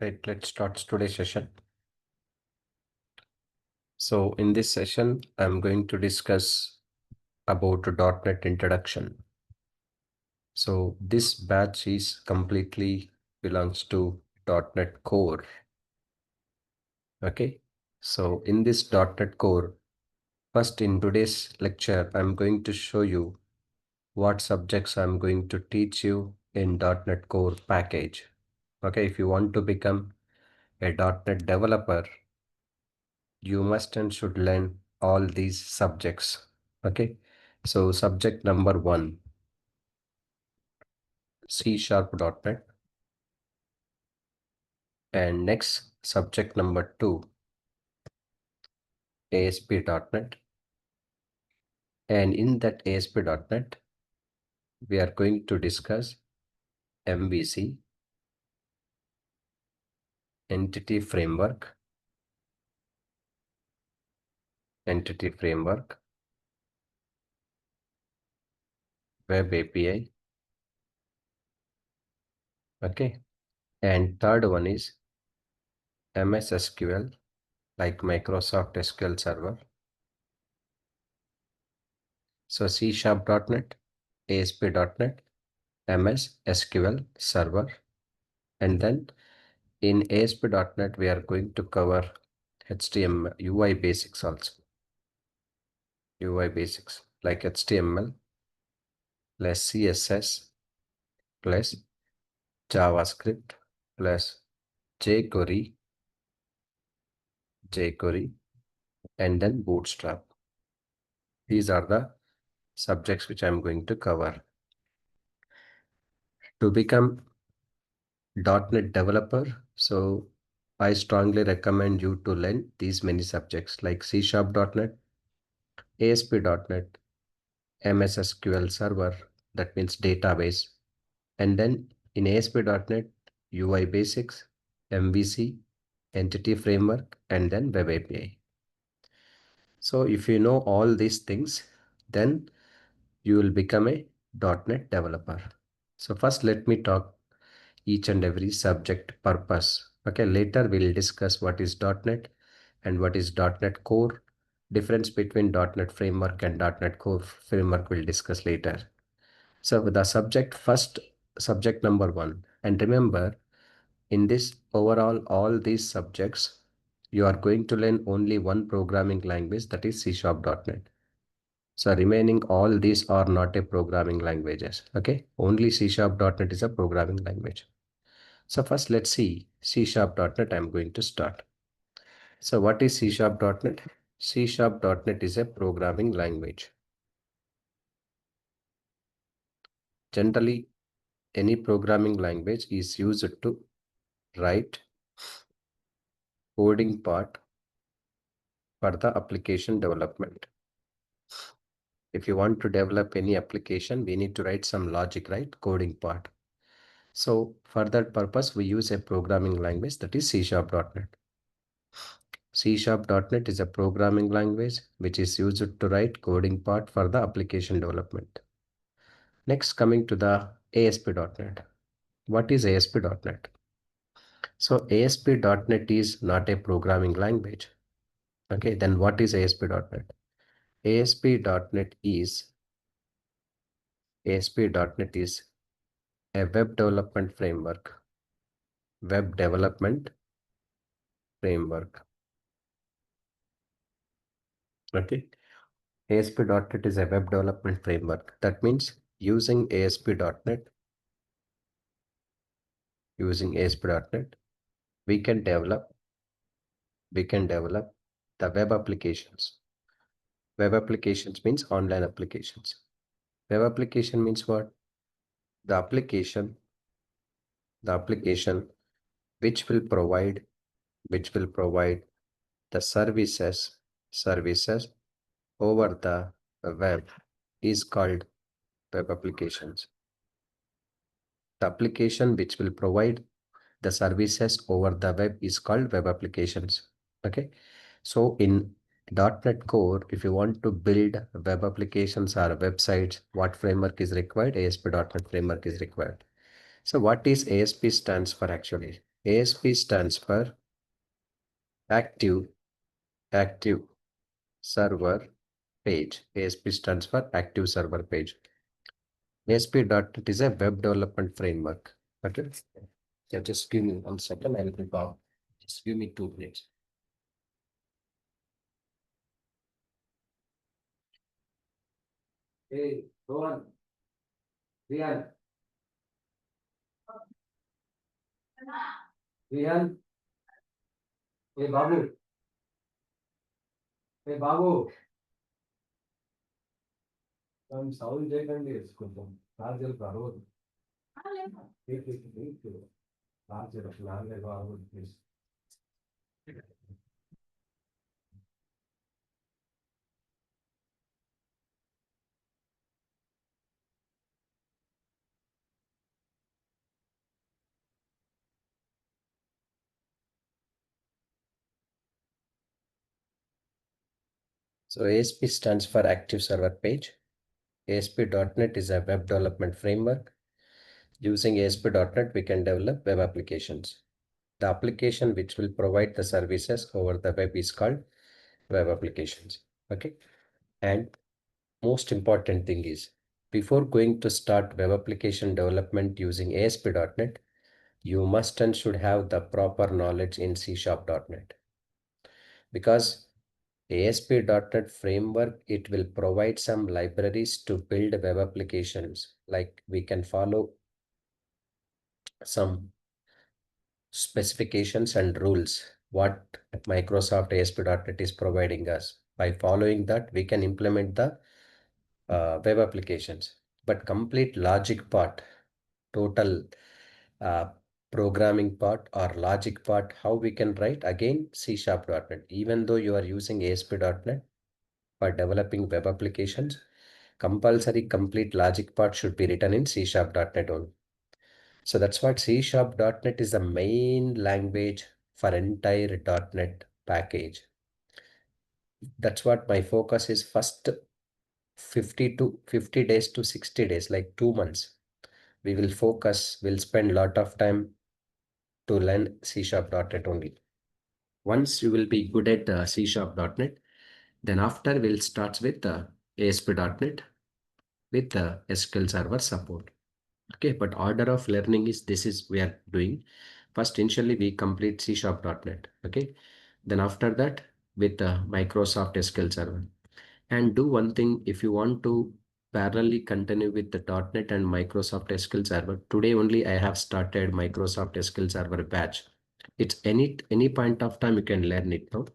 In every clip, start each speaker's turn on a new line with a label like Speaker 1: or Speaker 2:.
Speaker 1: Right, let's start today's session. So in this session, I'm going to discuss about .NET introduction. So this batch is completely belongs to .NET Core. Okay, so in this .NET Core, first in today's lecture, I'm going to show you what subjects I'm going to teach you in .NET Core package. Okay, if you want to become a .NET developer, you must and should learn all these subjects. Okay, so subject number 1, C#.NET, and next subject number 2, ASP.NET, and in that ASP.NET we are going to discuss MVC, entity framework, web API. Okay, and third one is MS SQL, like Microsoft SQL Server. So C#.NET, ASP.NET, MS SQL Server, and then in ASP.NET we are going to cover HTML UI basics also. UI basics like HTML plus CSS plus JavaScript plus jQuery, and then Bootstrap. These are the subjects which I'm going to cover. To become .NET developer, so I strongly recommend you to learn these many subjects like C#.NET, ASP.NET, MS SQL Server, that means database, and then in ASP.NET, UI basics, MVC, entity framework, and then web API. So if you know all these things, then you will become a .NET developer. So first let me talk each and every subject purpose. Okay, later we'll discuss what is .NET and what is .NET Core. Difference between .NET Framework and .NET Core Framework we'll discuss later. So the subject number 1. And remember, in this overall, all these subjects, you are going to learn only one programming language, that is C#.NET. So remaining all these are not a programming languages. Okay, only C#.NET is a programming language. So first let's see C#.NET. I'm going to start. So what is C#.NET? C#.NET is a programming language. Generally, any programming language is used to write coding part for the application development. If you want to develop any application, we need to write some logic, right? Coding part. So for that purpose, we use a programming language, that is C#.NET. C#.NET is a programming language which is used to write coding part for the application development. Next, coming to the ASP.NET. What is ASP.NET? So ASP.NET is not a programming language. Okay, then what is ASP.NET? ASP.NET is a web development framework. Okay, ASP.NET is a web development framework. That means using ASP.NET, we can develop the web applications. Web applications means online applications. Web application means what? The application which will provide the services over the web is called web applications. The application which will provide the services over the web is called web applications. Okay, so in .NET Core, if you want to build web applications or websites, what framework is required? ASP.NET framework is required. So what is ASP stands for actually? ASP stands for active server page. ASP stands for active server page. ASP.NET is a web development framework. Okay. Yeah, just give me 1 second. I will be back. Just give me 2 minutes. Hey, Rohan. Rian. Rian. Hey, Babu. Hey, Babu. Sound చేయకండి కొంచెం రాజులు రావద్దు రాజు రావద్దు please. So ASP stands for Active Server Page. ASP.NET is a web development framework. Using ASP.NET, we can develop web applications. The application which will provide the services over the web is called web applications. Okay. And most important thing is, before going to start web application development using ASP.NET, you must and should have the proper knowledge in C#.NET, because ASP.NET framework, it will provide some libraries to build web applications. Like we can follow some specifications and rules what Microsoft ASP.NET is providing us. By following that, we can implement the web applications. But complete logic part, total uh, programming part or logic part, how we can write, again C#.NET. Even though you are using ASP.NET for developing web applications, compulsory complete logic part should be written in C#.NET only. So that's what C#.NET is the main language for entire .NET package. That's what my focus is. First 50 days to 60 days, like 2 months, we'll spend a lot of time to learn C#.NET only. Once you will be good at C#.NET, then after we'll start with ASP.NET with SQL Server support. Okay, but order of learning is this is we are doing. First, initially we complete C#.NET. Okay, then after that with Microsoft SQL Server. And do one thing, if you want to parallelly continue with the .NET and Microsoft SQL Server, today only I have started Microsoft SQL Server batch. It's any point of time you can learn it now.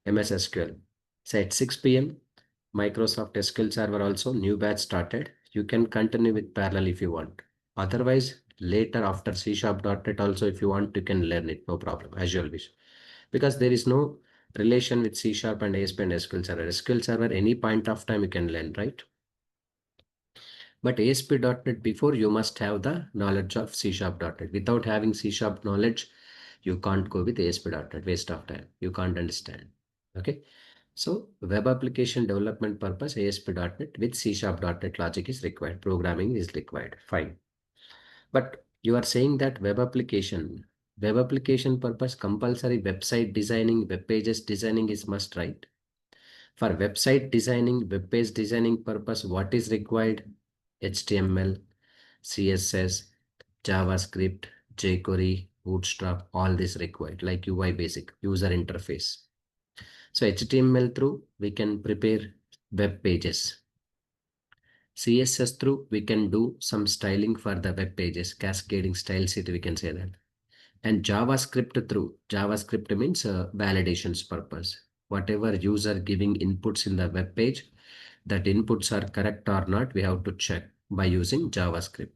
Speaker 1: MS SQL. So at 6 p.m. Microsoft SQL Server also new batch started. You can continue with parallel if you want. Otherwise, later after C#.NET also, if you want, you can learn it, no problem, as you wish. Because there is no relation with C# and ASP and SQL Server. SQL Server, any point of time you can learn, right? But ASP.NET, before you must have the knowledge of C#.NET. Without having C# knowledge, you can't go with ASP.NET, waste of time. You can't understand. Okay. So web application development purpose, ASP.NET with C#.NET logic is required. Programming is required. Fine. But you are saying that web application purpose, compulsory website designing, web pages designing is must, right? For website designing, web page designing purpose, what is required? HTML, CSS, JavaScript, jQuery, Bootstrap, all this required, like UI basic, user interface. So HTML through, we can prepare web pages. CSS through, we can do some styling for the web pages, cascading style sheet, we can say that. And JavaScript through, JavaScript means validations purpose. Whatever user giving inputs in the web page, that inputs are correct or not, we have to check by using JavaScript.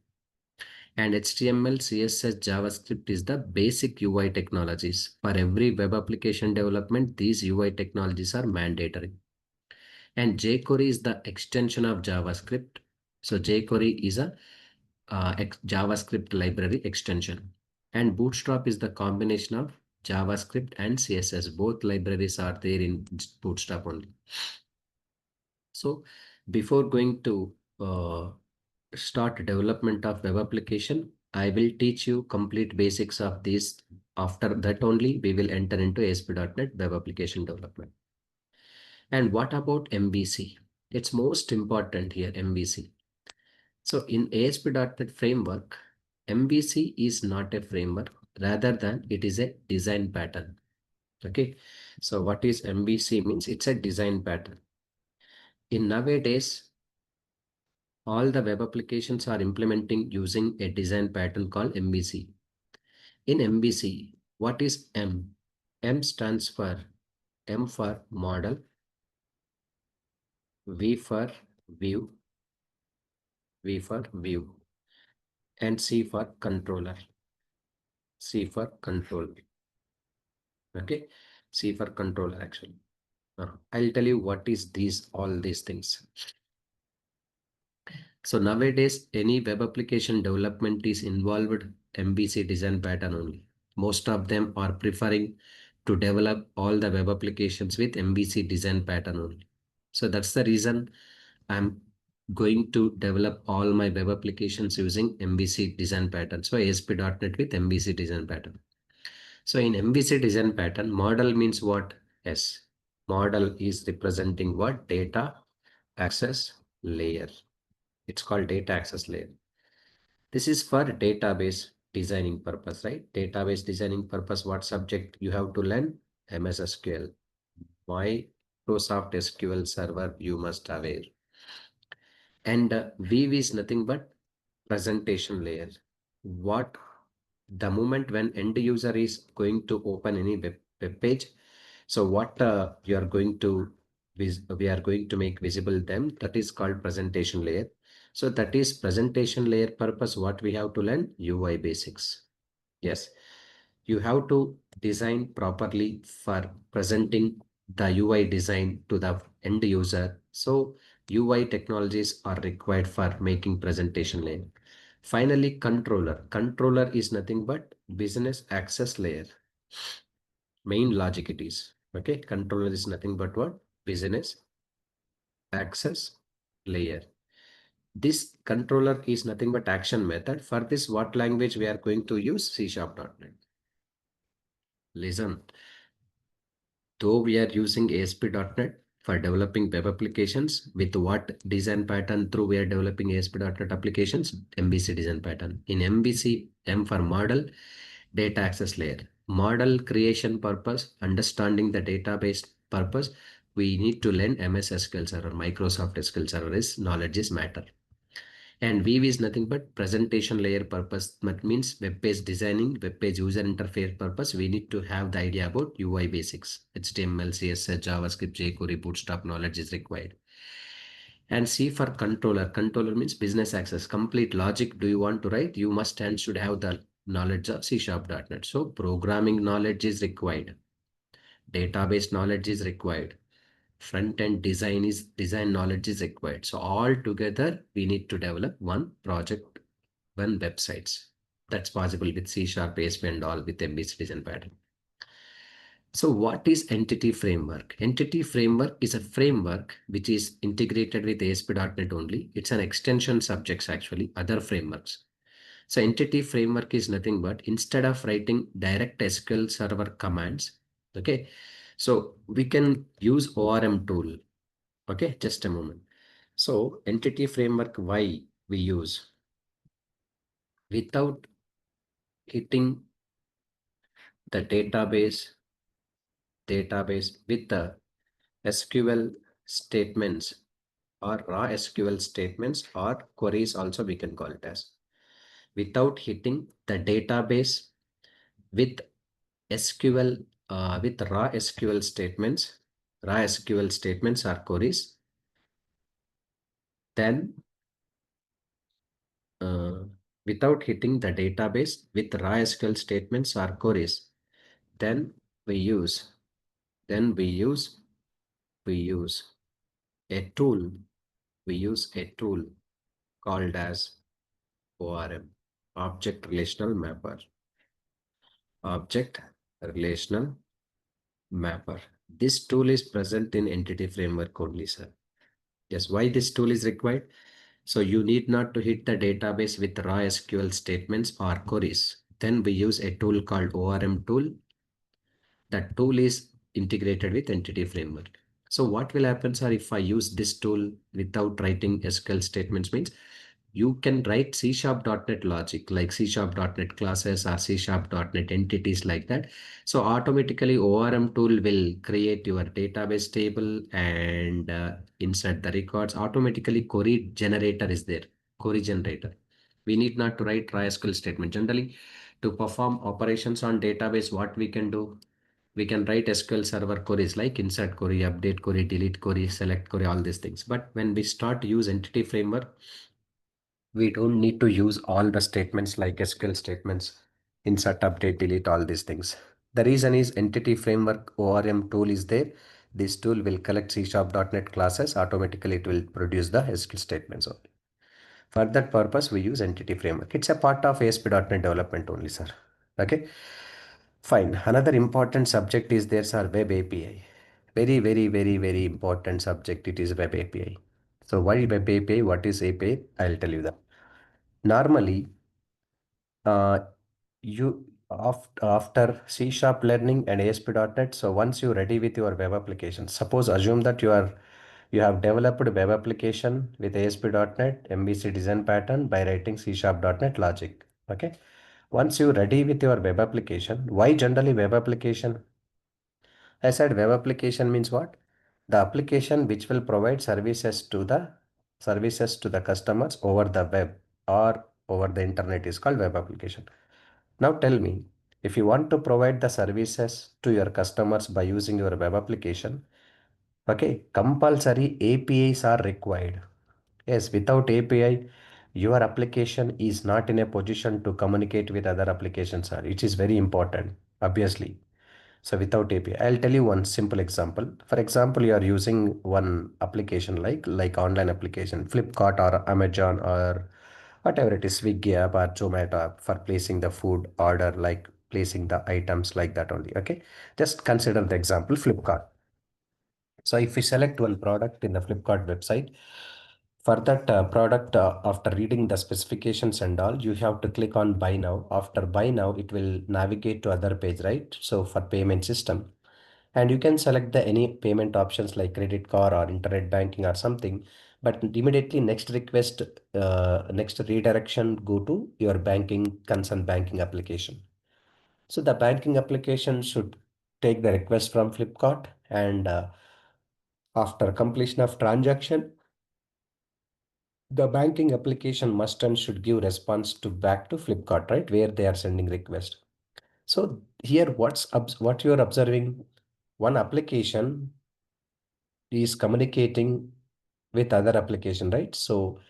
Speaker 1: And HTML, CSS, JavaScript is the basic UI technologies. For every web application development, these UI technologies are mandatory. And jQuery is the extension of JavaScript. So jQuery is a JavaScript library extension. And Bootstrap is the combination of JavaScript and CSS. Both libraries are there in Bootstrap only. So before going to start development of web application, I will teach you complete basics of this. After that only, we will enter into ASP.NET Web Application Development. And what about MVC? It's most important here, MVC. So in ASP.NET Framework, MVC is not a framework, rather than it is a design pattern. Okay. So what is MVC means? It's a design pattern. In nowadays, all the web applications are implementing using a design pattern called MVC. In MVC, what is M? M stands for model, V for view, and C for controller. Okay, C for controller actually. I'll tell you what is all these things. So nowadays, any web application development is involved MVC design pattern only. Most of them are preferring to develop all the web applications with MVC design pattern only. So that's the reason I'm going to develop all my web applications using MVC design pattern. So ASP.NET with MVC design pattern. So in MVC design pattern, model means what? Yes. Model is representing what? Data access layer. It's called data access layer. This is for database designing purpose, right? Database designing purpose, what subject you have to learn? MS SQL. Microsoft SQL Server you must aware. And View is nothing but presentation layer. What the moment when end user is going to open any web page, so what we are going to make visible them, that is called presentation layer. So that is presentation layer purpose. What we have to learn? UI basics. Yes, you have to design properly for presenting the UI design to the end user. So UI technologies are required for making presentation layer. Finally, controller. Controller is nothing but business access layer. Main logic it is. Okay, controller is nothing but what? Business access layer. This controller is nothing but action method. For this, what language we are going to use? C#.NET. Listen, though we are using ASP.NET for developing web applications, with what design pattern through we are developing ASP.NET applications? MVC design pattern. In MVC, M for model, data access layer. Model creation purpose, understanding the database purpose, we need to learn MS SQL Server, Microsoft SQL Server is knowledge is matter. And View is nothing but presentation layer purpose. That means web page designing, web page user interface purpose. We need to have the idea about UI basics. HTML, CSS, JavaScript, jQuery, Bootstrap knowledge is required. And C for controller. Controller means business access. Complete logic do you want to write? You must and should have the knowledge of C#.NET. So programming knowledge is required. Database knowledge is required. Front-end design knowledge is required. So all together, we need to develop one project, one websites. That's possible with C#, ASP and all with MVC design pattern. So what is Entity Framework? Entity Framework is a framework which is integrated with ASP.NET only. It's an extension subjects actually, other frameworks. So Entity Framework is nothing but instead of writing direct SQL Server commands, okay, so we can use ORM tool. Okay, just a moment. So Entity Framework, why we use? Without hitting the database with the SQL statements or raw SQL statements or queries also we can call it as. Without hitting the database with SQL, with raw SQL statements or queries, then without hitting the database with raw SQL statements or queries, then we use a tool. We use a tool called as ORM, Object Relational Mapper. Object Relational Mapper. This tool is present in Entity Framework only, sir. Yes, why this tool is required? So you need not to hit the database with raw SQL statements or queries. Then we use a tool called ORM tool. That tool is integrated with entity framework. So what will happen, sir, if I use this tool without writing SQL statements means you can write C#.NET logic like C#.NET classes or C#.NET entities like that. So automatically ORM tool will create your database table and insert the records. Automatically query generator is there. Query generator. We need not to write raw SQL statement. Generally, to perform operations on database, what we can do? We can write SQL server queries like insert query, update query, delete query, select query, all these things. But when we start to use entity framework, we don't need to use all the statements like SQL statements, insert, update, delete, all these things. The reason is entity framework ORM tool is there. This tool will collect C#.NET classes. Automatically, it will produce the SQL statements only. For that purpose, we use entity framework. It's a part of ASP.NET development only, sir. Okay. Fine. Another important subject is there's our web API. Very, very, very, very important subject. It is web API. So why web API? What is API? I'll tell you that. Normally, uh, after C sharp learning and ASP.NET, so once you're ready with your web application, suppose assume that you have developed web application with ASP.NET MVC design pattern by writing C sharp.NET logic. Okay. Once you're ready with your web application, why generally web application? I said web application means what? The application which will provide services to the customers over the web or over the internet is called web application. Now tell me, if you want to provide the services to your customers by using your web application, okay, compulsory APIs are required. Yes, without API, your application is not in a position to communicate with other applications, sir. It is very important, obviously. So without API, I'll tell you one simple example. For example, you are using one application like online application, Flipkart or Amazon or whatever it is, Swiggy app or Zomato app for placing the food order, like placing the items like that only. Okay, just consider the example Flipkart. So if we select one product in the Flipkart website, for that product, after reading the specifications and all, you have to click on buy now. After buy now, it will navigate to other page, right? So for payment system, and you can select the any payment options like credit card or internet banking or something. But immediately next redirection go to your banking concerned banking application. So the banking application should take the request from Flipkart and after completion of transaction, the banking application must and should give response to back to Flipkart, right? Where they are sending request. So here what you are observing, one application is communicating with other application, right? So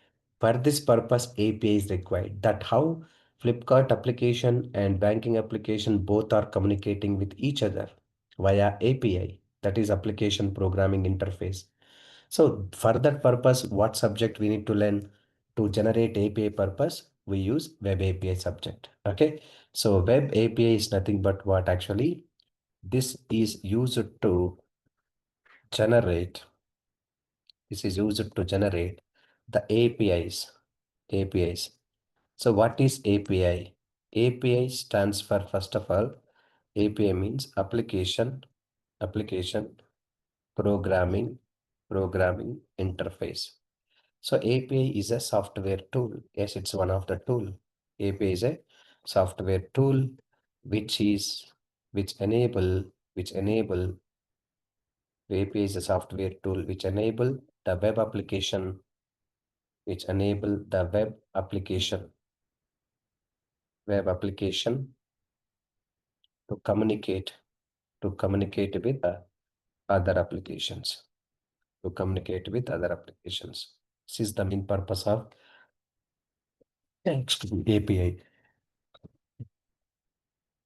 Speaker 1: for this purpose, API is required. That how Flipkart application and banking application both are communicating with each other via API, that is application programming interface. So for that purpose, what subject we need to learn to generate API purpose? We use web API subject. Okay. So web API is nothing but what actually this is used to generate. This is used to generate the APIs. APIs. So what is API? API stands for, first of all, API means application programming interface. So API is a software tool. Yes, it's one of the tool. API is a software tool which is which enable API is a software tool which enable the web application to communicate with other applications This is the main purpose of API.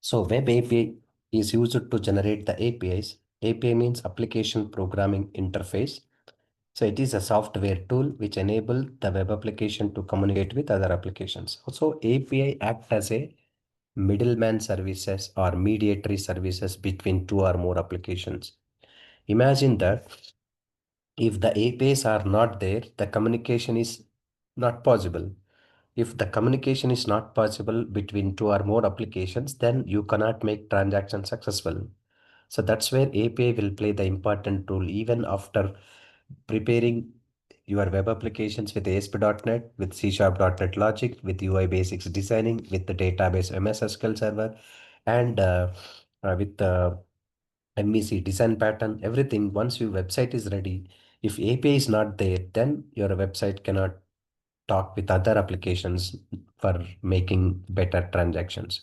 Speaker 1: So web API is used to generate the APIs. API means application programming interface. So it is a software tool which enable the web application to communicate with other applications. So API act as a middleman services or mediatory services between two or more applications. Imagine that if the APIs are not there, the communication is not possible. If the communication is not possible between two or more applications, then you cannot make transactions successful. So that's where API will play the important role even after preparing your web applications with ASP.NET, with C#.NET Logic, with UI Basics designing, with the database MS SQL Server, and with the MEC design pattern, everything. Once your website is ready, if API is not there, then your website cannot talk with other applications for making better transactions.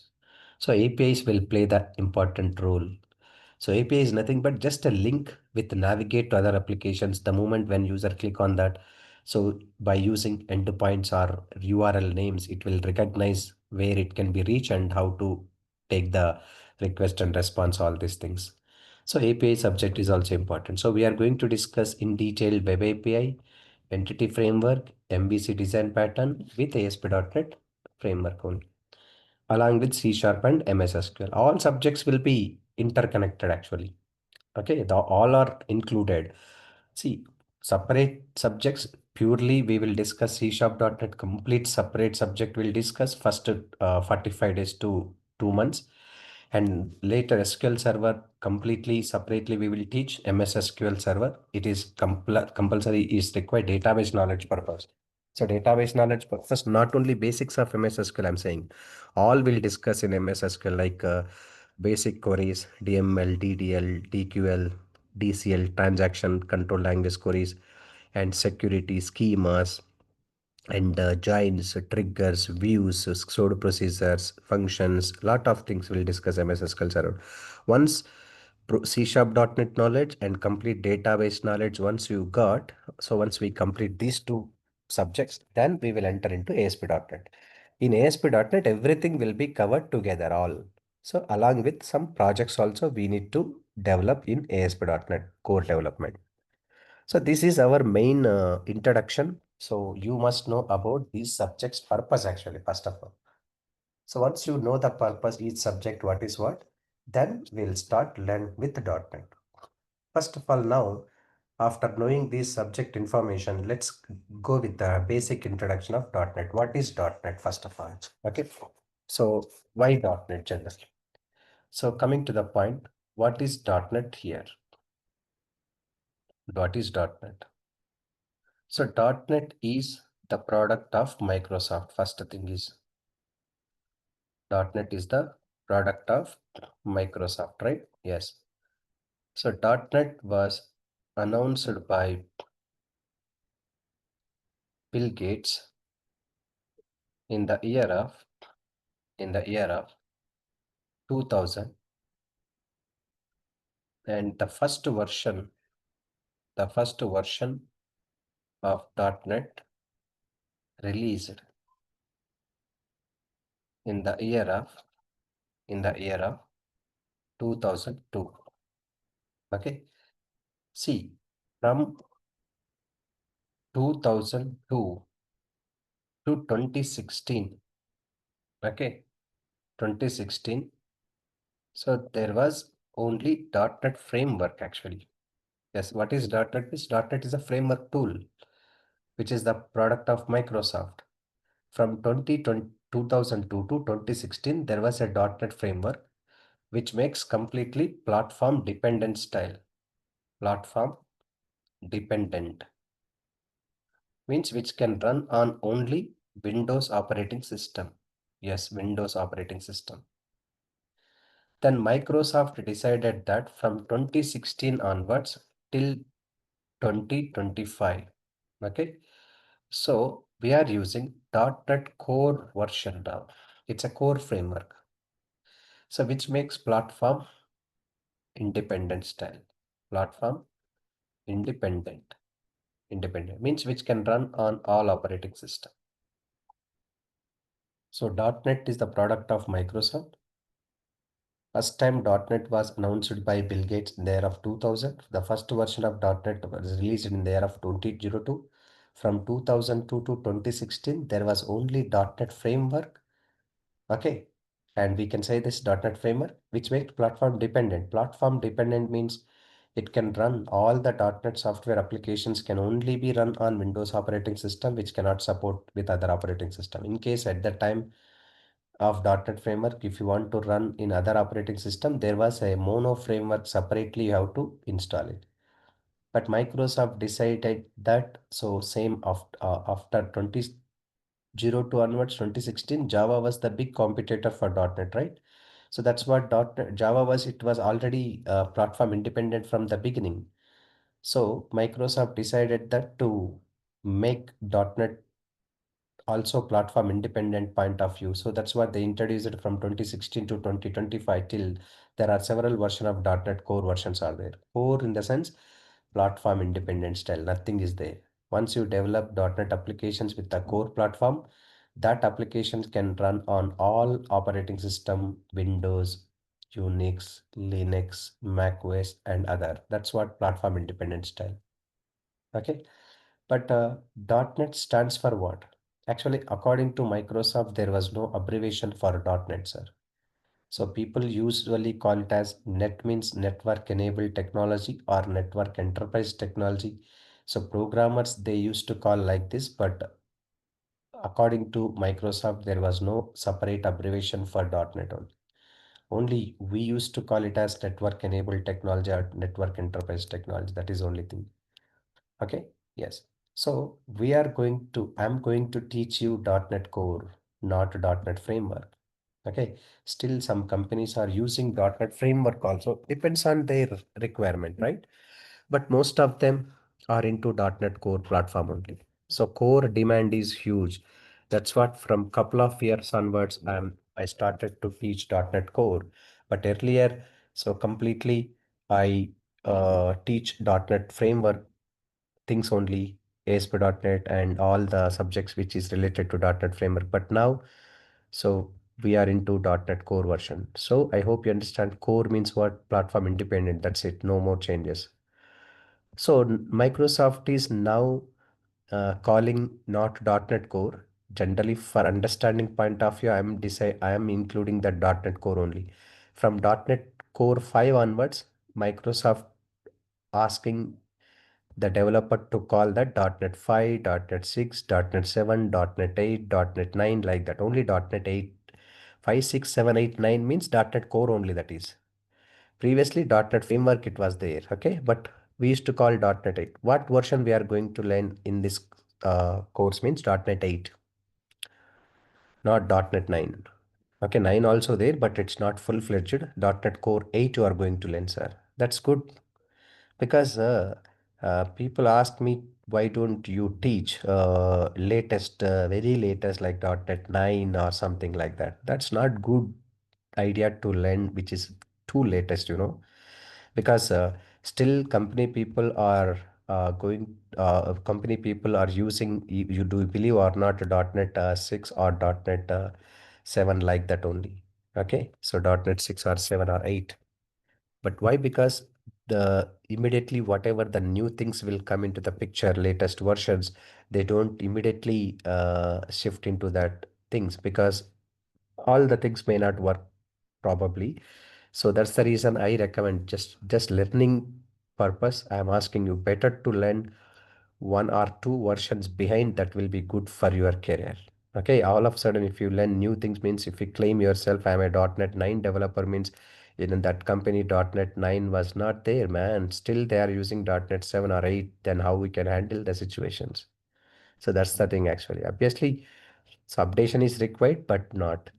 Speaker 1: So APIs will play the important role. So API is nothing but just a link with navigate to other applications the moment when user click on that. So by using endpoints or URL names, it will recognize where it can be reached and how to take the request and response, all these things. So API subject is also important. So we are going to discuss in detail web API, entity framework, MVC design pattern with ASP.NET framework only, along with C Sharp and MS SQL. All subjects will be interconnected actually. Okay, all are included. See, separate subjects purely we will discuss C Sharp.NET complete separate subject we'll discuss first 45 days to 2 months, and later SQL Server completely separately we will teach MS SQL Server. It is compulsory is required database knowledge purpose. So database knowledge purpose, not only basics of MS SQL I'm saying, all will discuss in MS SQL like basic queries, DML, DDL, DQL, DCL, transaction control language queries, and security schemas, and joins, triggers, views, stored procedures, functions, lot of things we'll discuss MS SQL Server. Once C#.NET knowledge and complete database knowledge once you got, so once we complete these two subjects, then we will enter into ASP.NET. In ASP.NET, everything will be covered together all. So along with some projects also we need to develop in ASP.NET core development. So this is our main introduction. So you must know about these subjects purpose actually, first of all. So once you know the purpose, each subject, what is what, then we'll start learn with .NET. First of all, now, after knowing this subject information, let's go with the basic introduction of .NET. What is .NET, first of all? Okay. So why .NET generally? So coming to the point, what is .NET here? What is .NET? So .NET is the product of Microsoft. First thing is .NET is the product of Microsoft, right? Yes. So .NET was announced by Bill Gates in the year of 2000, and the first version of .NET released in the year of 2002. Okay. See, from 2002 to 2016. Okay. 2016. So there was only .NET framework actually. Yes, what is .NET? .NET is a framework tool, which is the product of Microsoft. From 2002 to 2016, there was a .NET framework, which makes completely platform dependent style. Platform dependent means which can run on only Windows operating system. Yes, Windows operating system. Then Microsoft decided that from 2016 onwards till 2025. Okay. So we are using .NET Core version now. It's a core framework. So which makes platform independent style. Platform independent. Independent means which can run on all operating system. So .NET is the product of Microsoft. First time .NET was announced by Bill Gates in the year of 2000. The first version of .NET was released in the year of 2002. From 2002 to 2016, there was only .NET framework. Okay. And we can say this .NET framework, which makes platform dependent. Platform dependent means It can run all the .NET software applications can only be run on Windows operating system, which cannot support with other operating system. In case at the time of .NET framework, if you want to run in other operating system, there was a mono framework separately you have to install it. But Microsoft decided that, so same after 2002 onwards, 2016, Java was the big competitor for .NET, right? So that's what .NET Java was. It was already platform independent from the beginning. So Microsoft decided that to make .NET also platform independent point of view. So that's what they introduced it from 2016 to 2025 till there are several version of .NET Core versions are there. Core in the sense platform independent style, nothing is there. Once you develop .NET applications with the core platform, that applications can run on all operating system, Windows, Unix, Linux, Mac OS and other. That's what platform independent style. Okay. But .NET stands for what? Actually, according to Microsoft, there was no abbreviation for .NET, sir. So people usually call it as NET means network enabled technology or network enterprise technology. So programmers, they used to call like this, but according to Microsoft, there was no separate abbreviation for .NET only. Only we used to call it as network enabled technology or network enterprise technology. That is only thing. Okay, yes. So I'm going to teach you .NET Core, not .NET Framework. Okay, still some companies are using .NET Framework also. Depends on their requirement, right? But most of them are into .NET Core platform only. So core demand is huge. That's what from couple of years onwards, I started to teach .NET Core. But earlier, so completely I teach .NET Framework things only, ASP.NET and all the subjects which is related to .NET Framework. But now, so we are into .NET Core version. So I hope you understand core means what? Platform independent. That's it. No more changes. So Microsoft is now calling not .NET Core. Generally, for understanding point of view, I am including the .NET Core only. From .NET Core 5 onwards, Microsoft asking the developer to call that .NET 5, .NET 6, .NET 7, .NET 8, .NET 9 like that. Only .NET 8, 5, 6, 7, 8, 9 means .NET Core only that is. Previously .NET Framework it was there, okay? But we used to call .NET 8. What version we are going to learn in this course means .NET 8, not .NET 9. Okay, 9 also there, but it's not full-fledged. .NET Core 8 you are going to learn, sir. That's good. Because people ask me, why don't you teach latest, very latest like .NET 9 or something like that? That's not good idea to learn, which is too latest, because still company people are using, you do believe or not, .NET 6 or .NET 7 like that only. Okay, so .NET 6 or 7 or 8. But why? Because the immediately whatever the new things will come into the picture, latest versions, they don't immediately shift into that things because all the things may not work probably. So that's the reason I recommend just learning purpose. I am asking you better to learn one or two versions behind that will be good for your career. Okay, all of a sudden, if you learn new things, means if you claim yourself, I'm a .NET 9 developer, means in that company .NET 9 was not there, man. Still they are using .NET 7 or 8, then how we can handle the situations? So that's the thing actually. Obviously, so updation is required, but not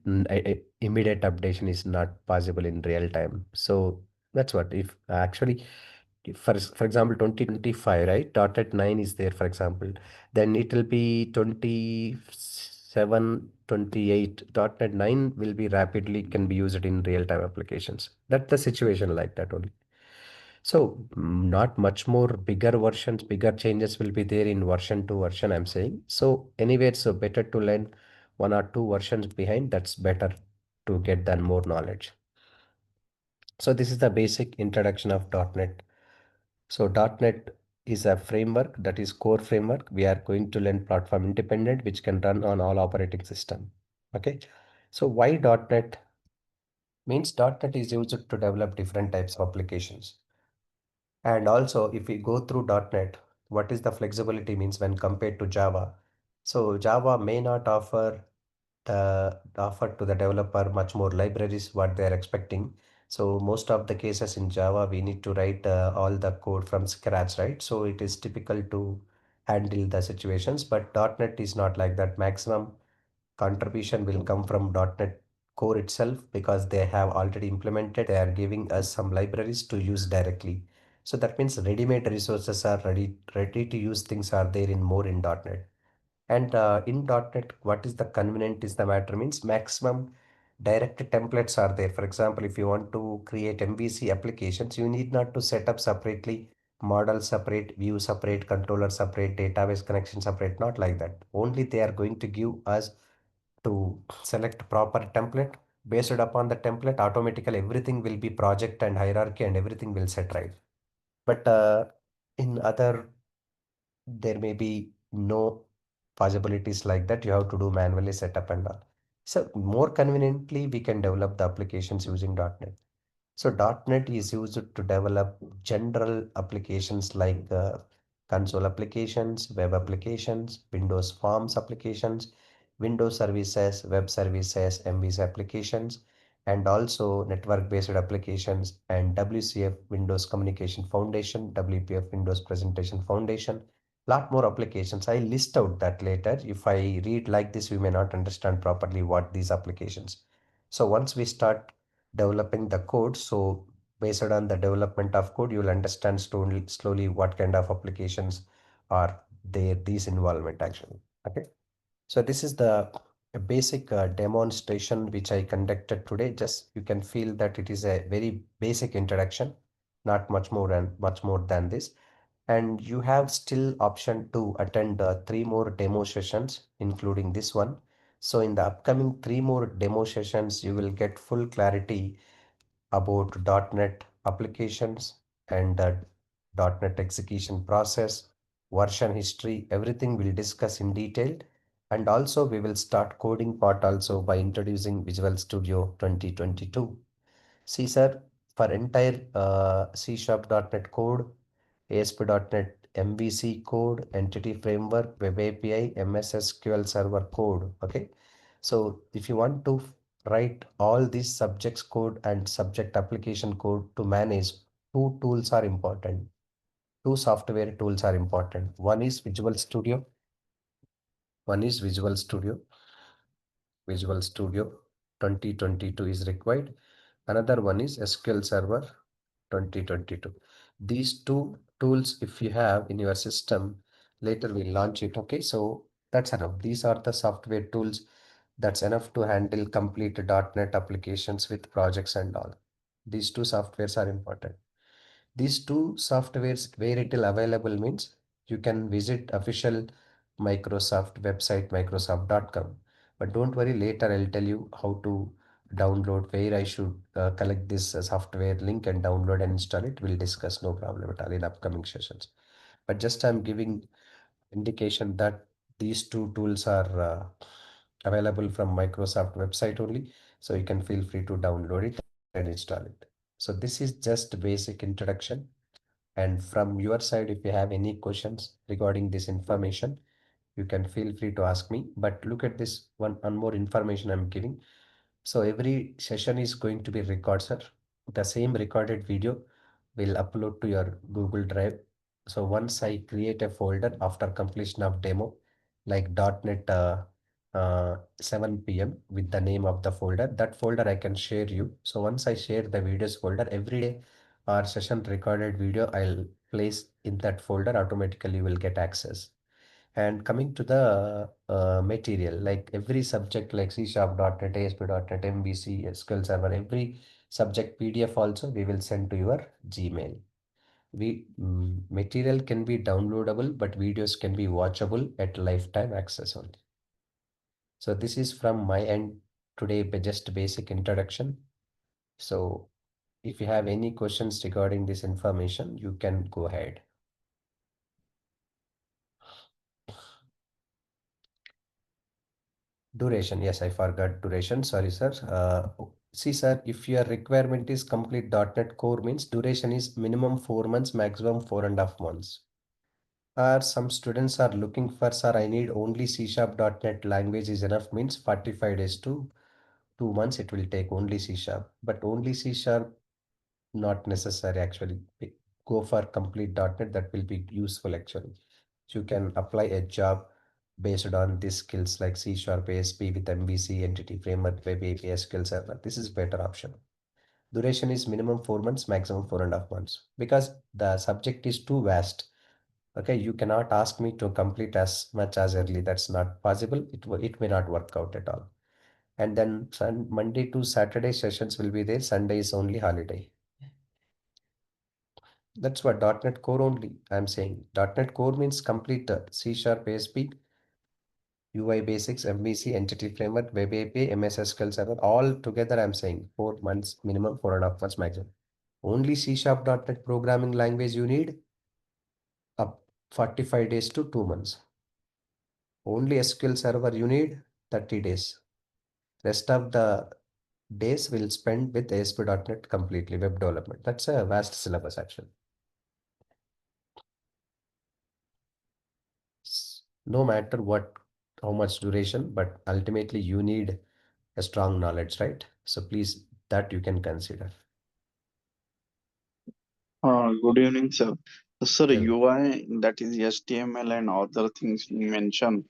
Speaker 1: immediate updation is not possible in real time. So that's what if actually for example 2025, right, .NET 9 is there for example, then it will be 27, 28. .NET 9 will be rapidly can be used in real time applications. That's the situation like that only. So not much more bigger versions, bigger changes will be there in version to version, I'm saying. So anyway, so better to learn one or two versions behind. That's better to get than more knowledge. So this is the basic introduction of .NET. So .NET is a framework, that is core framework. We are going to learn platform independent, which can run on all operating system. Okay. So why .NET? Means .NET is used to develop different types of applications. And also, if we go through .NET, what is the flexibility means when compared to Java? So Java may not offer to the developer much more libraries what they are expecting. So most of the cases in Java, we need to write all the code from scratch, right? So it is typical to handle the situations, but .NET is not like that. Maximum contribution will come from .NET Core itself because they have already implemented. They are giving us some libraries to use directly. So that means ready-made resources are ready to use things are there in more in .NET. And in .NET, what is the convenient is the matter means maximum direct templates are there. For example, if you want to create MVC applications, you need not to set up separately model separate, view separate, controller separate, database connection separate, not like that. Only they are going to give us to select proper template. Based upon the template, automatically everything will be project and hierarchy and everything will set right. But in other there may be no possibilities like that. You have to do manually setup and all. So more conveniently, we can develop the applications using .NET. So .NET is used to develop general applications like console applications, web applications, Windows Forms applications, Windows services, web services, MVC applications, and also network-based applications and WCF Windows Communication Foundation, WPF Windows Presentation Foundation, lot more applications. I list out that later. If I read like this, we may not understand properly what these applications. So once we start developing the code, so based on the development of code, you will understand slowly what kind of applications are there, these involvement actually. Okay. So this is the basic demonstration which I conducted today. Just you can feel that it is a very basic introduction, not much more and much more than this. And you have still option to attend three more demo sessions, including this one. So in the upcoming three more demo sessions, you will get full clarity about .NET applications and .NET execution process, version history, everything we'll discuss in detail. And also we will start coding part also by introducing Visual Studio 2022. See, sir, for entire C# .NET code, ASP.NET MVC code, Entity Framework, Web API, MS SQL Server code. Okay. So if you want to write all these subjects code and subject application code to manage, two tools are important. Two software tools are important. One is Visual Studio. One is Visual Studio. Visual Studio 2022 is required. Another one is SQL Server 2022. These two tools, if you have in your system, later we'll launch it. Okay, so that's enough. These are the software tools that's enough to handle complete .NET applications with projects and all. These two softwares are important. These two softwares where it will available means you can visit official Microsoft website microsoft.com. But don't worry, later I'll tell you how to download, where I should collect this software link and download and install it. We'll discuss, no problem at all in upcoming sessions. But just I'm giving indication that these two tools are available from Microsoft website only. So you can feel free to download it and install it. So this is just basic introduction. And from your side, if you have any questions regarding this information, you can feel free to ask me. But look at this one more information I'm giving. So every session is going to be recorded, sir. The same recorded video will upload to your Google Drive. So once I create a folder after completion of demo, like .NET 7 p.m. with the name of the folder, that folder I can share you. So once I share the videos folder, every day our session recorded video I'll place in that folder, automatically you will get access. And coming to the material, like every subject like C Sharp, .NET, ASP.NET, MVC, SQL Server, every subject PDF also we will send to your Gmail. Material can be downloadable, but videos can be watchable at lifetime access only. So this is from my end today, just basic introduction. So if you have any questions regarding this information, you can go ahead. Duration, yes, I forgot duration. Sorry, sir. See, sir, if your requirement is complete .NET Core means duration is minimum 4 months, maximum 4.5 months. Or some students are looking for, sir, I need only C# .NET language is enough means 45 days to 2 months it will take only C#. But only C#, not necessary actually. Go for complete .NET, that will be useful actually. So you can apply a job based on these skills like C#, ASP with MVC, Entity Framework, Web API, SQL Server. This is better option. Duration is minimum 4 months, maximum 4.5 months. Because the subject is too vast. Okay, you cannot ask me to complete as much as early. That's not possible. It may not work out at all. And then Monday to Saturday sessions will be there. Sunday is only holiday. That's what .NET Core only. I'm saying .NET Core means complete C#, ASP, UI Basics, MVC, Entity Framework, Web API, MS SQL Server. All together, I'm saying 4 months minimum, 4.5 months maximum. Only C# .NET programming language you need up 45 days to 2 months. Only SQL Server you need 30 days. Rest of the days will spend with ASP.NET completely, web development. That's a vast syllabus actually. No matter what, how much duration, but ultimately you need a strong knowledge, right? So please, that you can consider.
Speaker 2: Good evening, sir. Sir,
Speaker 1: Tell me.
Speaker 2: UI, that is HTML and other things you mentioned,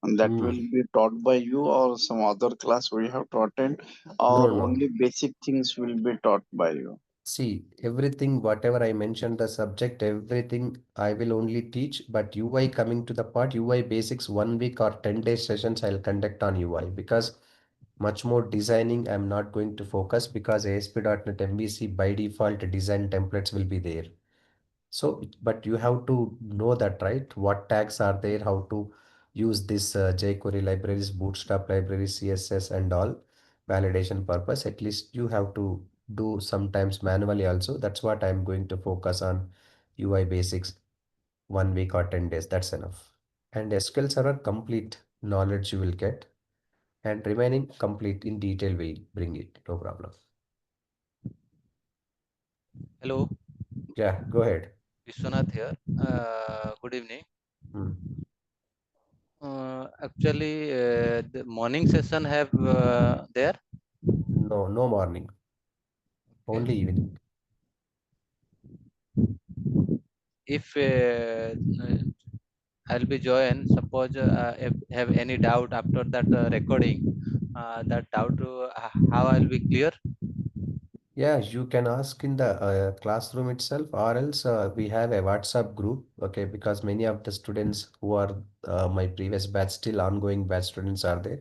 Speaker 2: and that will
Speaker 1: Hmm.
Speaker 2: be taught by you or some other class we have taught it,
Speaker 1: No,
Speaker 2: or
Speaker 1: no.
Speaker 2: only basic things will be taught by you.
Speaker 1: See, everything, whatever I mentioned, the subject, everything I will only teach, but UI coming to the part, UI basics 1 week or 10 days sessions I'll conduct on UI because much more designing I'm not going to focus because ASP.NET MVC by default design templates will be there. So, but you have to know that, right? What tags are there, how to use this jQuery libraries, Bootstrap libraries, CSS and all validation purpose. At least you have to do sometimes manually also. That's what I'm going to focus on UI basics 1 week or 10 days. That's enough. And SQL Server complete knowledge you will get and remaining complete in detail will bring it. No problem.
Speaker 3: Hello,
Speaker 1: Yeah, go ahead.
Speaker 3: Vishwanath here. Good evening.
Speaker 1: Hmm.
Speaker 3: The morning session have there.
Speaker 1: No, no morning,
Speaker 3: Okay.
Speaker 1: only evening.
Speaker 3: If I'll be join, suppose if have any doubt after that recording, that doubt how I'll be clear.
Speaker 1: Yeah, you can ask in the classroom itself, or else we have a WhatsApp group. Okay, because many of the students who are my previous batch, still ongoing batch students are there.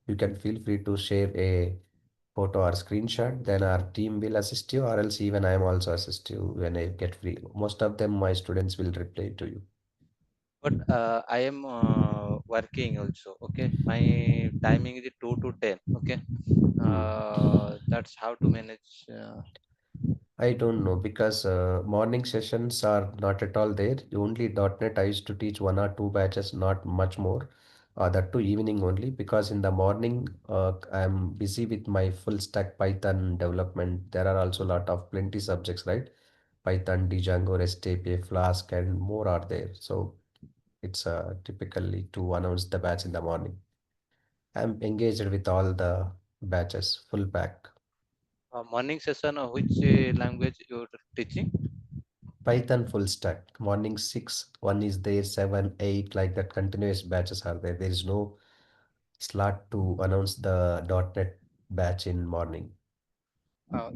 Speaker 1: You can feel free to share a photo or screenshot. Then our team will assist you, or else even I am also assist you when I get free. Most of them, my students will reply to you.
Speaker 3: But I am working also. Okay, my timing is 2 to 10. Okay,
Speaker 1: Hmm.
Speaker 3: that's how to manage.
Speaker 1: I don't know because morning sessions are not at all there. Only .NET I used to teach 1 or 2 batches, not much more. That too evening only because in the morning I'm busy with my full stack Python development. There are also a lot of plenty subjects, right? Python, Django, REST API, Flask, and more are there. So it's typically to announce the batch in the morning. I'm engaged with all the batches, full pack.
Speaker 3: Morning session, which language you're teaching?
Speaker 1: Python full stack. Morning 6, one is there, 7, 8, like that continuous batches are there. There is no slot to announce the .NET batch in morning.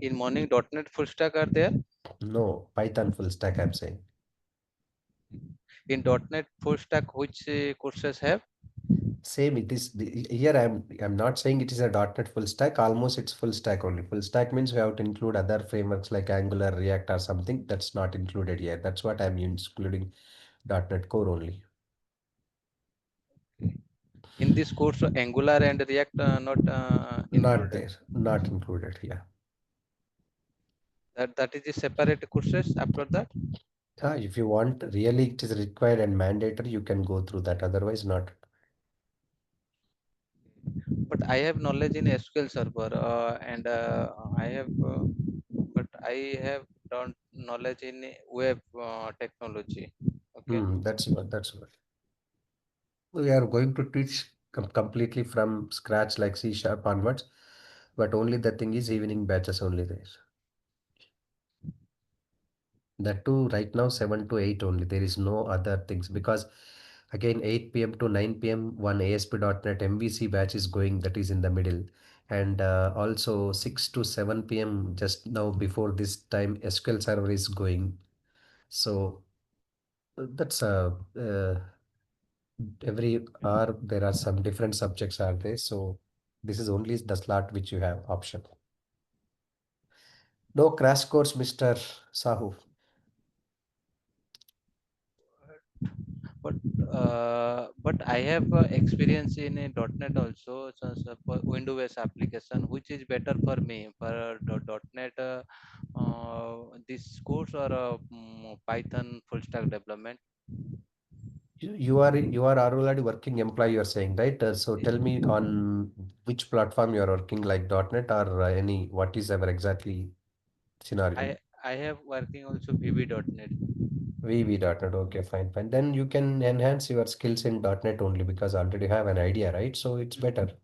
Speaker 3: In morning .NET full stack are there.
Speaker 1: No, Python full stack I'm saying.
Speaker 3: In .NET full stack, which courses have?
Speaker 1: Same it is here I'm not saying it is a .NET full stack, almost it's full stack only. Full stack means we have to include other frameworks like Angular, React or something that's not included here. That's what I'm including .NET Core only.
Speaker 3: In this course, Angular and React not
Speaker 1: Not
Speaker 3: included.
Speaker 1: there, not included here.
Speaker 3: That is the separate courses after that.
Speaker 1: If you want, really it is required and mandatory, you can go through that. Otherwise, not.
Speaker 3: but I have knowledge in SQL Server, and I have, but I have don't knowledge in web technology. Okay.
Speaker 1: That's what. That's what. We are going to teach completely from scratch, like C sharp onwards. But only the thing is evening batches only there. That too, right now 7 to 8 only. There is no other things because again 8 p.m. to 9 p.m. one ASP.NET MVC batch is going, that is in the middle. And also 6 to 7 p.m. just now before this time SQL Server is going. So that's every hour there are some different subjects are there. So this is only the slot which you have option. No crash course, Mr. Sahu.
Speaker 3: but but I have experience in a .NET also, so for Windows application, which is better for me for .NET, this course, or Python full stack development.
Speaker 1: You are already working employee, you're saying, right? So tell me on which platform you're working, like .NET or any, what is our exactly scenario?
Speaker 3: I have working also VB.NET.
Speaker 1: VB.NET. Okay, fine, fine. Then you can enhance your skills in .NET only because already have an idea, right? So it's better.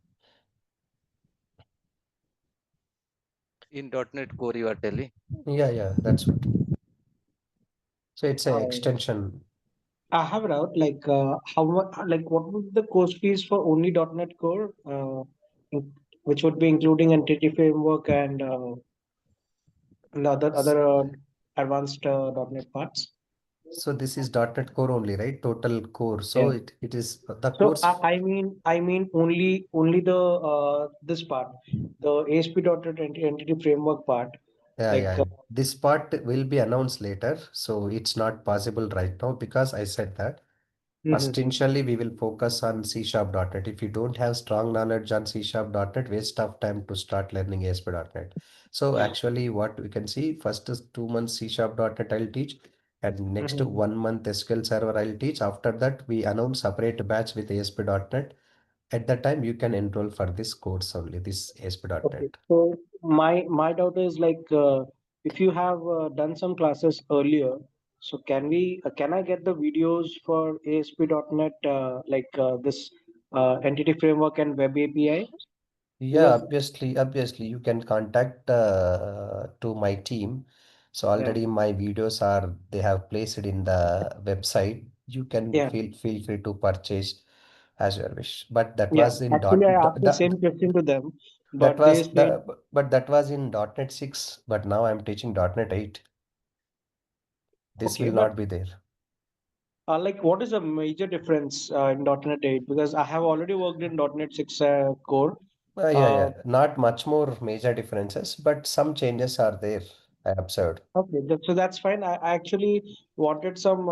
Speaker 3: In .NET Core, you are telling.
Speaker 1: Yeah, yeah, that's what. So it's a
Speaker 4: Uh,
Speaker 1: extension.
Speaker 4: I have a doubt, like how much, like what would the course fees for only .NET Core, which would be including Entity Framework and other advanced .NET parts.
Speaker 1: So this is .NET Core only, right? Total core. So
Speaker 4: Yeah.
Speaker 1: it is the
Speaker 4: So
Speaker 1: course.
Speaker 4: I mean only the this part, the ASP.NET Entity Framework part,
Speaker 1: Yeah,
Speaker 4: like.
Speaker 1: yeah. This part will be announced later. So it's not possible right now because I said that. First,
Speaker 4: Mhm.
Speaker 1: initially, we will focus on C sharp .NET. If you don't have strong knowledge on C sharp .NET, waste of time to start learning ASP.NET. So actually, what we can see, first is 2 months C sharp .NET I'll teach, and next
Speaker 4: Mhm.
Speaker 1: 1 month SQL Server I'll teach. After that, we announce separate batch with ASP.NET. At that time, you can enroll for this course only, this
Speaker 4: Okay,
Speaker 1: ASP.NET.
Speaker 4: so my doubt is like if you have done some classes earlier, so can I get the videos for ASP.NET like this entity framework and web API?
Speaker 1: Yeah,
Speaker 4: Because
Speaker 1: obviously, you can contact to my team. So
Speaker 4: yeah,
Speaker 1: already my videos are they have placed in the website. You can
Speaker 4: yeah,
Speaker 1: feel free to purchase as your wish. But that
Speaker 4: yeah.
Speaker 1: was in
Speaker 4: Actually,
Speaker 1: dot
Speaker 4: I asked the same question to them,
Speaker 1: that
Speaker 4: but they
Speaker 1: was
Speaker 4: said,
Speaker 1: that was in .NET 6. But now I'm teaching .NET 8. This
Speaker 4: okay,
Speaker 1: will
Speaker 4: but
Speaker 1: not be there.
Speaker 4: like what is the major difference in .NET 8? Because I have already worked in .NET 6 core.
Speaker 1: Yeah,
Speaker 4: Uh,
Speaker 1: yeah. Not much more major differences, but some changes are there. I observed.
Speaker 4: Okay, so that's fine. I actually wanted some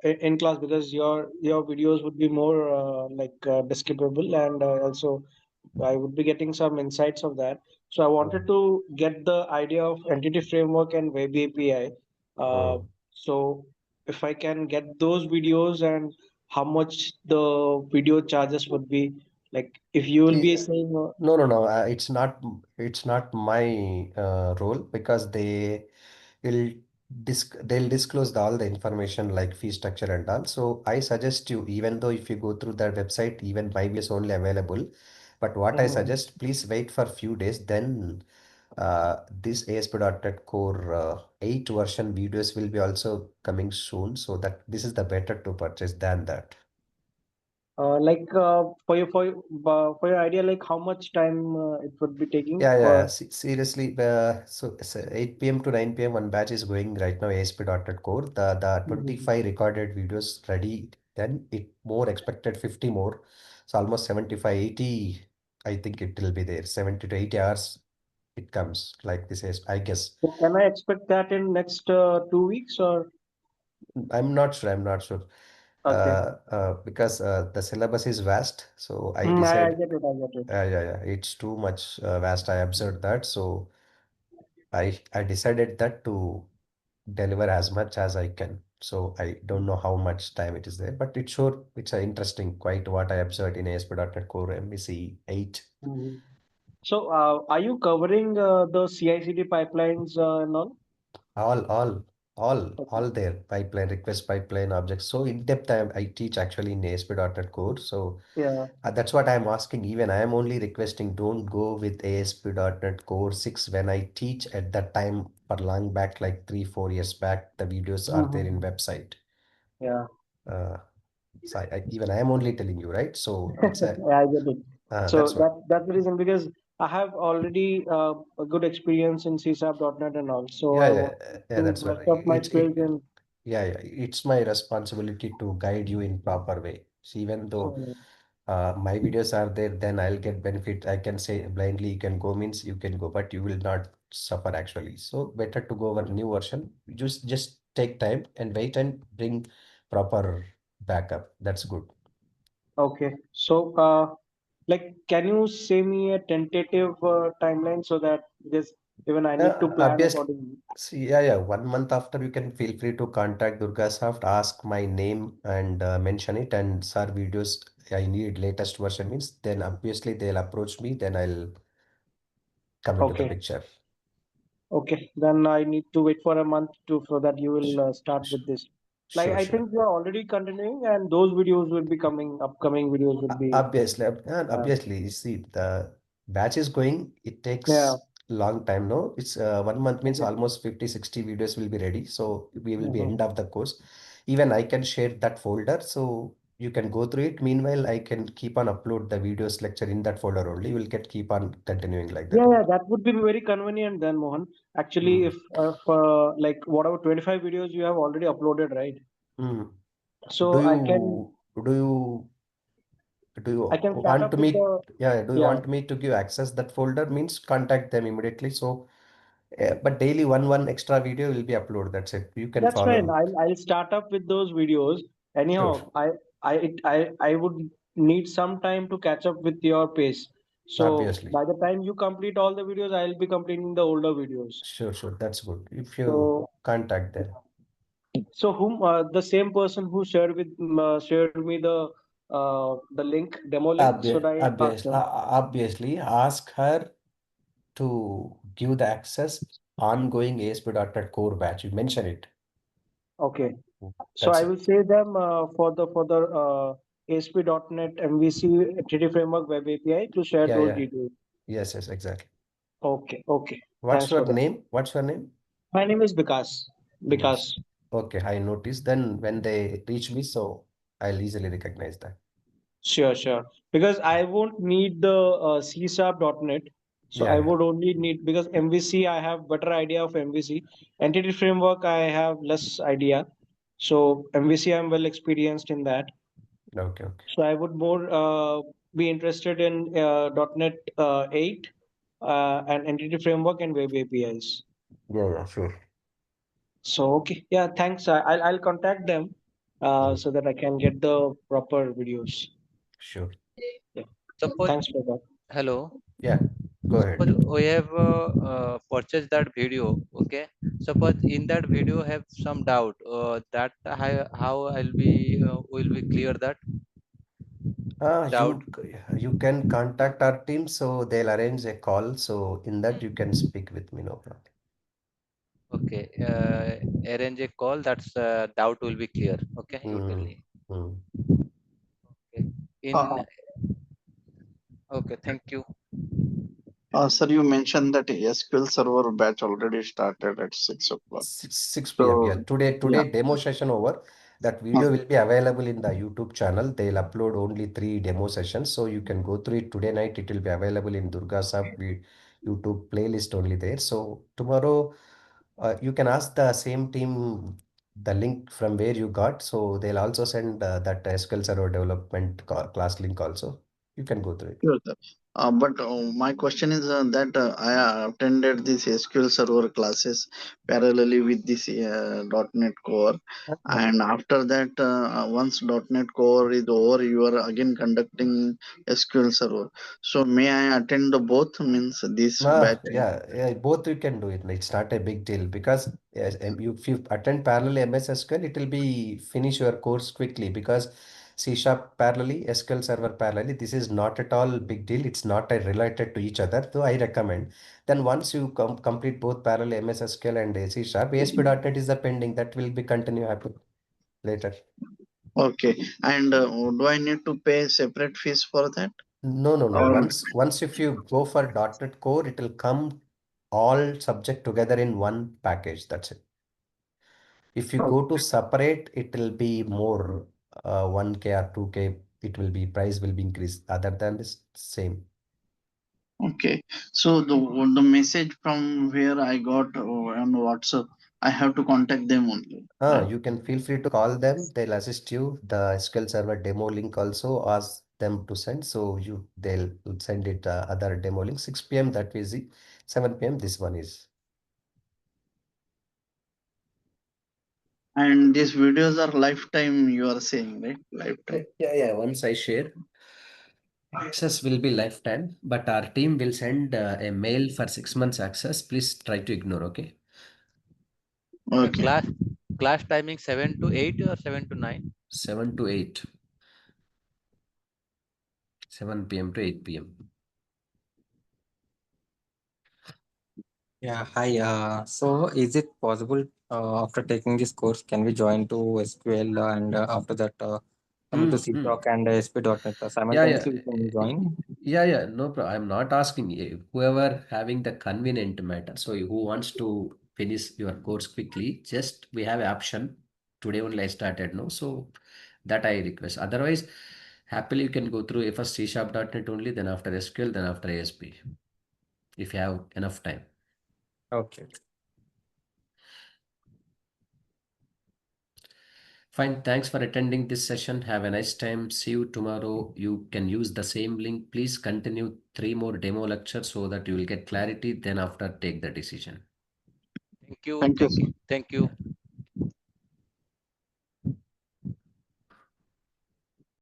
Speaker 4: in class because your videos would be more like describable, and also I would be getting some insights of that. So I wanted
Speaker 1: Mm,
Speaker 4: to get the idea of entity framework and web API.
Speaker 1: mm.
Speaker 4: So if I can get those videos and how much the video charges would be, like if you will be
Speaker 1: Yeah.
Speaker 4: saying,
Speaker 1: No, no, no. It's not my role because will they'll disclose all the information like fee structure and all. So I suggest you, even though if you go through their website, even my videos only available. But what I
Speaker 4: Mhm.
Speaker 1: suggest, please wait for few days. Then this ASP.NET Core 8 version videos will be also coming soon. So that this is the better to purchase than that.
Speaker 4: Like for your idea, like how much time it would be taking
Speaker 1: Yeah, yeah, yeah.
Speaker 4: for.
Speaker 1: Seriously, so 8 p.m. to 9 p.m. one batch is going right now, ASP.NET Core. The
Speaker 4: Mhm.
Speaker 1: 25 recorded videos ready, then it more expected 50 more. So almost 75, 80, I think it will be there. 70 to 80 hours it comes like this is, I guess.
Speaker 4: So can I expect that in next 2 weeks or?
Speaker 1: I'm not sure.
Speaker 4: Okay.
Speaker 1: Because the syllabus is vast. So I
Speaker 4: I
Speaker 1: decide,
Speaker 4: get it. I get it.
Speaker 1: yeah, yeah, it's too much vast. I observed that. So I decided that to deliver as much as I can. So I don't know how much time it is there, but it's sure it's a interesting, quite what I observed in ASP.NET Core MVC 8.
Speaker 4: Mhm. So, are you covering the CI/CD pipelines and all?
Speaker 1: All, all,
Speaker 4: Okay.
Speaker 1: all there. Pipeline, request pipeline, objects. So in depth, I teach actually in ASP.NET Core. So
Speaker 4: Yeah.
Speaker 1: that's what I'm asking. Even I am only requesting, don't go with ASP.NET Core 6 when I teach at that time for long back, like 3, 4 years back. The videos are there in
Speaker 4: Mhm.
Speaker 1: website.
Speaker 4: Yeah.
Speaker 1: Uh, so even I am only telling you, right? So it's a,
Speaker 4: I get it. So
Speaker 1: that's what.
Speaker 4: that's the reason because I have already a good experience in C#.NET and all. So
Speaker 1: Yeah,
Speaker 4: I
Speaker 1: yeah,
Speaker 4: want
Speaker 1: yeah,
Speaker 4: to
Speaker 1: that's what.
Speaker 4: brush up my skills in.
Speaker 1: Yeah, yeah. It's my responsibility to guide you in proper way. So even though
Speaker 4: So,
Speaker 1: my videos are there, then I'll get benefit. I can say blindly you can go means you can go, but you will not suffer actually. So better to go over new version. Just take time and wait and bring proper backup. That's good.
Speaker 4: okay. So, like, can you say me a tentative timeline so that this even I need to plan
Speaker 1: Obviously,
Speaker 4: accordingly?
Speaker 1: see, yeah, yeah. 1 month after, you can feel free to contact DurgaSoft, ask my name and mention it, and sir, videos I need latest version means. Then obviously they'll approach me. Then I'll come into the
Speaker 4: Okay.
Speaker 1: picture.
Speaker 4: Okay. Then I need to wait for a month to so that you
Speaker 1: Sh
Speaker 4: will start
Speaker 1: sh
Speaker 4: with this. Like
Speaker 1: Sure,
Speaker 4: I
Speaker 1: sure.
Speaker 4: think you are already continuing, and those videos will be coming. Upcoming videos will be.
Speaker 1: Obviously,
Speaker 4: Uh,
Speaker 1: you see, the batch is going, it
Speaker 4: yeah.
Speaker 1: takes long time, no? It's 1 month means
Speaker 4: Okay.
Speaker 1: almost 50, 60 videos will be ready. So we will be
Speaker 4: Mhm.
Speaker 1: end of the course. Even I can share that folder, so you can go through it. Meanwhile, I can keep on upload the videos lecture in that folder only. You will get keep on continuing like that
Speaker 4: Yeah, yeah,
Speaker 1: only.
Speaker 4: that would be very convenient then, Mohan. Actually,
Speaker 1: Mm.
Speaker 4: if like whatever 25 videos you have already uploaded, right?
Speaker 1: Mm. Do
Speaker 4: So
Speaker 1: you do you do you
Speaker 4: I can start
Speaker 1: want
Speaker 4: up with
Speaker 1: me?
Speaker 4: the
Speaker 1: Yeah, do you
Speaker 4: yeah.
Speaker 1: want me to give access that folder? Means contact them immediately. So but daily one extra video will be uploaded. That's it. You can
Speaker 4: That's fine.
Speaker 1: follow.
Speaker 4: I'll start up with those videos.
Speaker 1: Sure.
Speaker 4: Anyhow, I would need some time to catch up with your pace. So
Speaker 1: Obviously.
Speaker 4: by the time you complete all the videos, I'll be completing the older videos.
Speaker 1: Sure, sure. That's good. If you
Speaker 4: So
Speaker 1: contact them.
Speaker 4: so whom the same person who shared me the link demo link. Should I ask them?
Speaker 1: Obviously, ask her to give the access ongoing ASP.NET Core batch. You mention it.
Speaker 4: Okay. So
Speaker 1: That's
Speaker 4: I
Speaker 1: it.
Speaker 4: will say them for the ASP.NET MVC HTTP Framework Web API to share
Speaker 1: Yeah,
Speaker 4: those
Speaker 1: yeah.
Speaker 4: details.
Speaker 1: Yes, yes, exactly.
Speaker 4: Okay, okay.
Speaker 1: What's
Speaker 4: Thanks
Speaker 1: your
Speaker 4: for that.
Speaker 1: name? What's your name?
Speaker 4: My name is Vikas.
Speaker 1: Yes.
Speaker 4: Vikas.
Speaker 1: Okay, I noticed. Then when they reach me, so I'll easily recognize that.
Speaker 4: Sure, sure. Because I won't need the C#.NET. So
Speaker 1: Yeah,
Speaker 4: I
Speaker 1: yeah.
Speaker 4: would only need because MVC I have better idea of MVC. Entity framework I have less idea. So MVC I'm well experienced in that.
Speaker 1: Okay, okay.
Speaker 4: So I would more be interested in .NET 8 and Entity Framework and Web APIs.
Speaker 1: Yeah, yeah, sure.
Speaker 4: So okay, yeah, thanks. I'll contact them
Speaker 1: Mm,
Speaker 4: so that I can get the proper videos.
Speaker 1: sure.
Speaker 4: Yeah,
Speaker 3: Suppose,
Speaker 4: thanks for that.
Speaker 3: hello.
Speaker 1: Yeah, go ahead.
Speaker 3: Suppose we have purchased that video. Okay. Suppose in that video have some doubt. That how I'll be will be clear that doubt.
Speaker 1: You can contact our team, so they'll arrange a call. So in that you can speak with me, no problem.
Speaker 3: Okay. Arrange a call. That's doubt will be clear. Okay. You tell
Speaker 1: Mm,
Speaker 3: me.
Speaker 1: mm.
Speaker 3: Okay. In
Speaker 2: Uh,
Speaker 3: okay. Thank you.
Speaker 2: Sir, you mentioned that SQL Server batch already started at 6 o'clock.
Speaker 1: 6 p.m. Yeah,
Speaker 2: So, yeah.
Speaker 1: today demo session over. That video will be available in the YouTube channel. They'll upload only 3 demo sessions, so you can go through it today night. It will be available in DurgaSoft YouTube playlist only there. So tomorrow, you can ask the same team the link from where you got. So they'll also send that SQL Server development class link also. You can go through it.
Speaker 2: Sure, sir. But my question is that I attended this SQL Server classes parallelly with this .NET Core,
Speaker 1: Uh-huh.
Speaker 2: and after that, once .NET Core is over, you are again conducting SQL Server. So may I attend the both? Means this batch?
Speaker 1: Yeah, both you can do it. It's not a big deal because yes, if you attend parallel MS SQL, it will be finish your course quickly because C Sharp parallelly, SQL Server parallelly. This is not at all big deal. It's not related to each other. So I recommend. Then once you complete both parallel MS SQL and C Sharp, ASP.NET is the pending that will be continue happen later.
Speaker 2: Okay. And do I need to pay separate fees for that?
Speaker 1: No.
Speaker 2: Or
Speaker 1: Once if you go for .NET Core, it will come all subject together in one package. That's it. If you go to separate, it will be more 1K or 2K. It will be price will be increased. Other than this, same.
Speaker 2: okay. So the message from where I got on WhatsApp, I have to contact them only, right?
Speaker 1: You can feel free to call them. They'll assist you. The SQL Server demo link also ask them to send. So they'll send it other demo link 6 p.m. That is the 7 p.m. This one is.
Speaker 2: And these videos are lifetime, you are saying, right? Lifetime.
Speaker 1: Yeah. Once I share, access will be lifetime, but our team will send a mail for 6 months access. Please try to ignore, okay?
Speaker 2: Okay.
Speaker 3: Class timing 7 to 8 or 7 to 9?
Speaker 1: 7 to 8, 7 p.m. to 8 p.m.
Speaker 5: Yeah, hi. So is it possible after taking this course, can we join to SQL and after that come to
Speaker 1: Hmm,
Speaker 5: C
Speaker 1: hmm.
Speaker 5: Talk and ASP.NET
Speaker 1: Yeah.
Speaker 5: simultaneously we can join?
Speaker 1: Yeah, no problem. I'm not asking you. Whoever having the convenient matter. So who wants to finish your course quickly, just we have option. Today only I started, no? So that I request. Otherwise, happily you can go through first C Sharp.NET only, then after SQL, then after ASP. If you have enough time.
Speaker 5: Okay.
Speaker 1: Fine. Thanks for attending this session. Have a nice time. See you tomorrow. You can use the same link. Please continue 3 more demo lectures so that you will get clarity. Then after take the decision.
Speaker 3: Thank you.
Speaker 2: Thank you,
Speaker 3: Thank
Speaker 2: sir.
Speaker 3: you. Thank you.